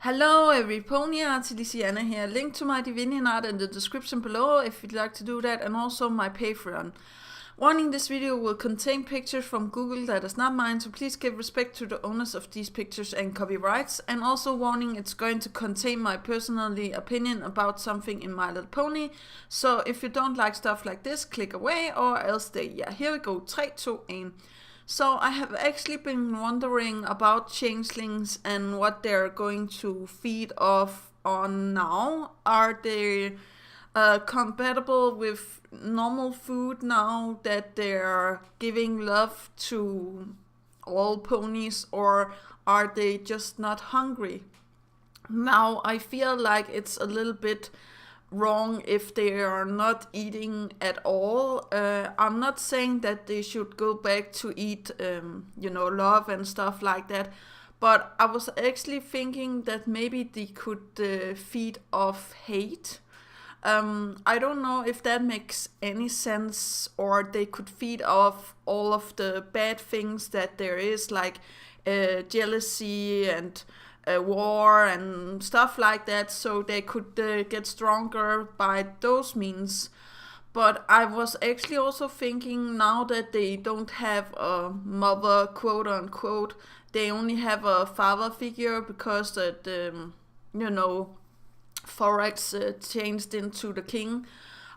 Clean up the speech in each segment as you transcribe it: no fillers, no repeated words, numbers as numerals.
Hello every pony art, Luciana here. Link to my Divinian art in the description below if you'd like to do that, and also my Patreon. Warning: this video will contain pictures from Google that is not mine, so please give respect to the owners of these pictures and copyrights. And also warning, it's going to contain my personally opinion about something in My Little Pony. So if you don't like stuff like this, click away or else stay. Yeah, here we go. 3, 2, 1. So I have actually been wondering about changelings and what they're going to feed off on now. Are they compatible with normal food now that they're giving love to all ponies, or are they just not hungry? Now I feel like it's a little bit wrong if they are not eating at all. I'm not saying that they should go back to eat, love and stuff like that. But I was actually thinking that maybe they could feed off hate. I don't know if that makes any sense, or they could feed off all of the bad things that there is, like jealousy and war and stuff like that, so they could get stronger by those means. But I was actually also thinking, now that they don't have a mother, quote unquote, they only have a father figure because Forex changed into the king.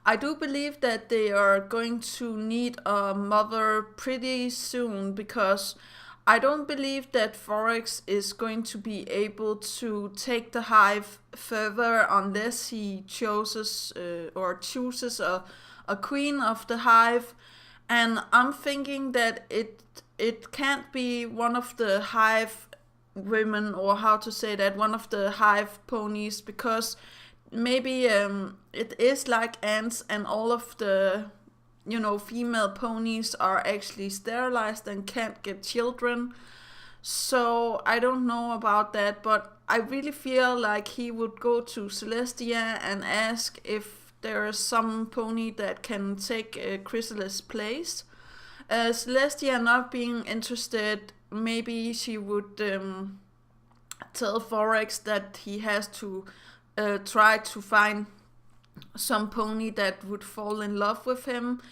I do believe that they are going to need a mother pretty soon, because I don't believe that Forex is going to be able to take the hive further unless he chooses a queen of the hive. And I'm thinking that it can't be one of the hive women, or how to say that, one of the hive ponies, because maybe it is like ants, and all of the female ponies are actually sterilized and can't get children. So I don't know about that, but I really feel like he would go to Celestia and ask if there is some pony that can take Chrysalis' place. Celestia not being interested, maybe she would tell Forex that he has to try to find some pony that would fall in love with him.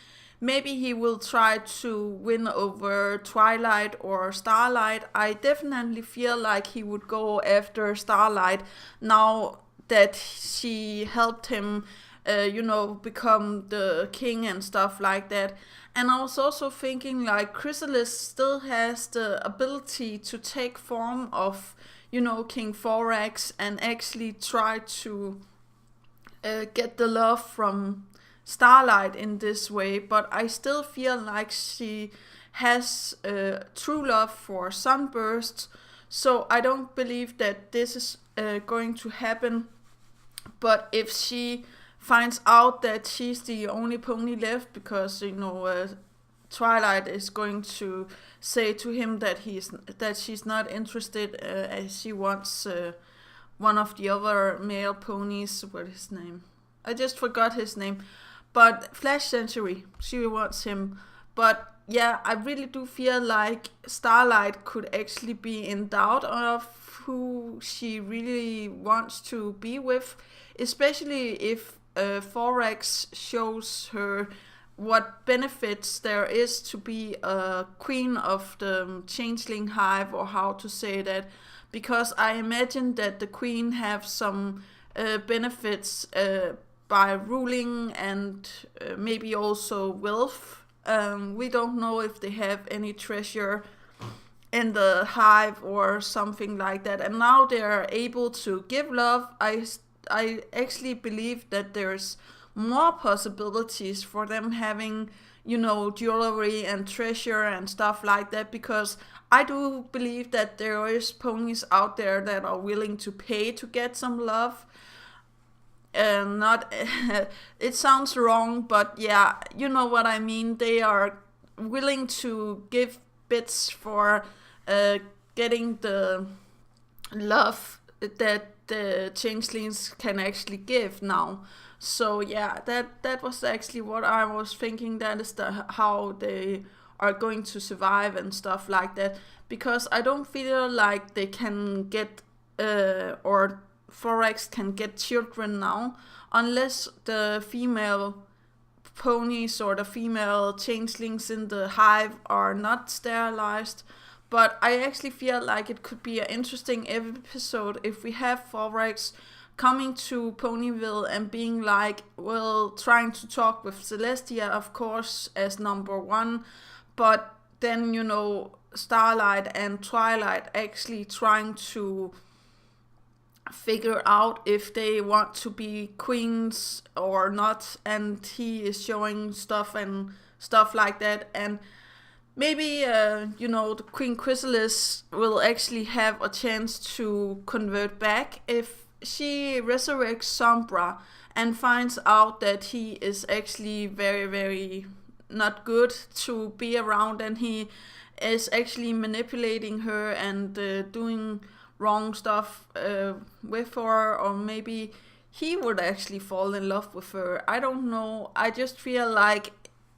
Maybe he will try to win over Twilight or Starlight. I definitely feel like he would go after Starlight now that she helped him become the king and stuff like that. And I was also thinking, like, Chrysalis still has the ability to take form of, King Forex and actually try to get the love from Starlight in this way. But I still feel like she has true love for Sunburst, so I don't believe that this is going to happen. But if she finds out that she's the only pony left, because Twilight is going to say to him that she's not interested, as she wants one of the other male ponies. What is his name? I just forgot his name. But Flash Century, she wants him. But yeah, I really do feel like Starlight could actually be in doubt of who she really wants to be with, especially if Forex shows her what benefits there is to be a queen of the changeling hive, or how to say that, because I imagine that the queen have some benefits by ruling, and maybe also wealth. We don't know if they have any treasure in the hive or something like that, and now they're able to give love. I actually believe that there's more possibilities for them having, jewelry and treasure and stuff like that, because I do believe that there is ponies out there that are willing to pay to get some love. Not it sounds wrong, but yeah, you know what I mean. They are willing to give bits for getting the love that the changelings can actually give now. So yeah, that was actually what I was thinking. That is how they are going to survive and stuff like that, because I don't feel like they can get or Forex can get children now, unless the female ponies or the female changelings in the hive are not sterilized. But I actually feel like it could be an interesting episode if we have Forex coming to Ponyville and being like, well, trying to talk with Celestia, of course, as number one, but then, Starlight and Twilight actually trying to figure out if they want to be queens or not, and he is showing stuff and stuff like that. And maybe, the Queen Chrysalis will actually have a chance to convert back if she resurrects Sombra and finds out that he is actually very, very not good to be around, and he is actually manipulating her and doing wrong stuff with her, or maybe he would actually fall in love with her. I don't know. I just feel like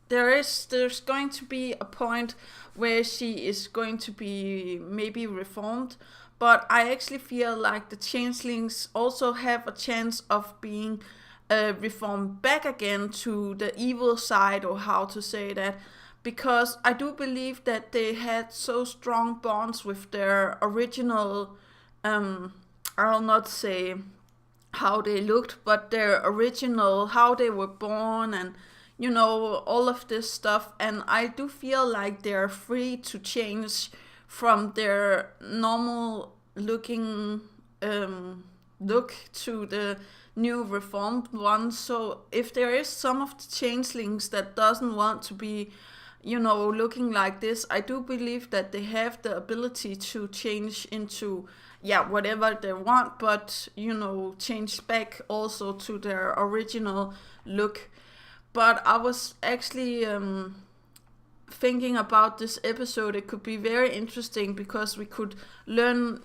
there's going to be a point where she is going to be maybe reformed, but I actually feel like the changelings also have a chance of being reformed back again to the evil side, or how to say that, because I do believe that they had so strong bonds with their original, I'll not say how they looked, but their original, how they were born, and all of this stuff. And I do feel like they're free to change from their normal looking look to the new reformed one. So if there is some of the changelings that doesn't want to be looking like this, I do believe that they have the ability to change into whatever they want, but change back also to their original look. But I was actually thinking about this episode. It could be very interesting because we could learn,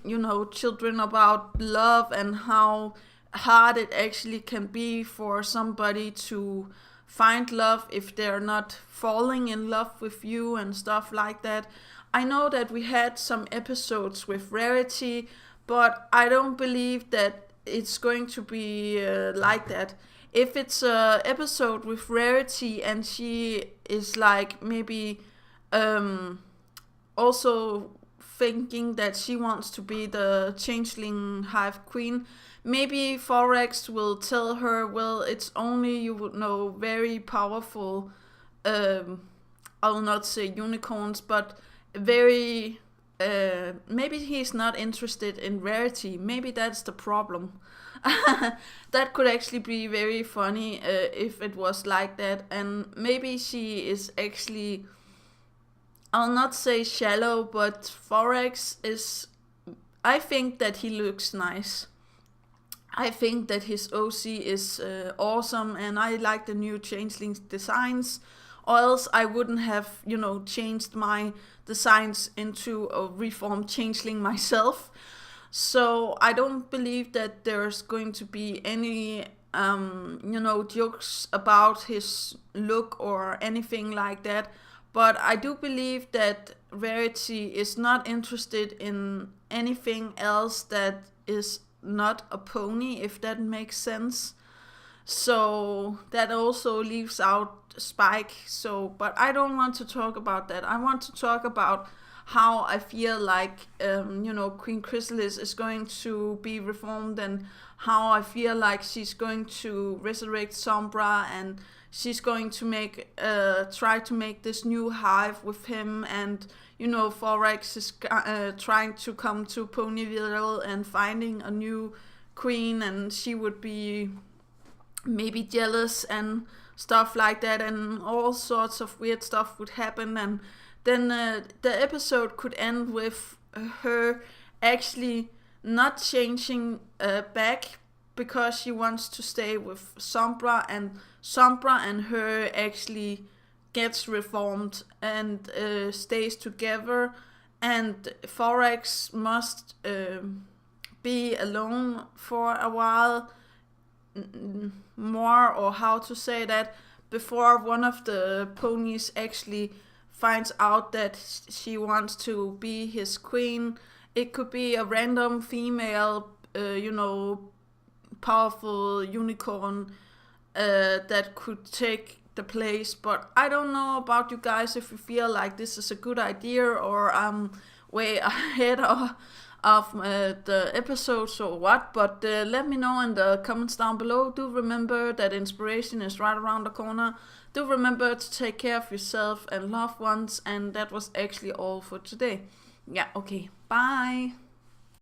children about love and how hard it actually can be for somebody to find love if they're not falling in love with you and stuff like that. I know that we had some episodes with Rarity, but I don't believe that it's going to be like that. If it's a episode with Rarity and she is like maybe also thinking that she wants to be the changeling hive queen, maybe Forex will tell her, well, it's only, very powerful, I'll not say unicorns, but very, maybe he's not interested in Rarity. Maybe that's the problem. That could actually be very funny if it was like that. And maybe she is actually, I'll not say shallow, but Forex is, I think that he looks nice. I think that his OC is awesome, and I like the new Changelings designs, or else I wouldn't have, changed my designs into a reformed changeling myself. So I don't believe that there's going to be any, jokes about his look or anything like that. But I do believe that Rarity is not interested in anything else that is not a pony, if that makes sense. So that also leaves out Spike. So, but I don't want to talk about that. I want to talk about how I feel like, Queen Chrysalis is going to be reformed, and how I feel like she's going to resurrect Sombra, and she's going to try to make this new hive with him, and Forex is trying to come to Ponyville and finding a new queen, and she would be maybe jealous and stuff like that, and all sorts of weird stuff would happen. And then the episode could end with her actually not changing back because she wants to stay with Sombra, and Sombra and her actually gets reformed and stays together, and Forex must be alone for a while more, or how to say that, before one of the ponies actually finds out that she wants to be his queen. It could be a random female, powerful unicorn that could take the place. But I don't know about you guys, if you feel like this is a good idea or I'm way ahead of the episodes or what. But let me know in the comments down below. Do remember that inspiration is right around the corner. Do remember to take care of yourself and loved ones. And that was actually all for today. Yeah, okay, bye.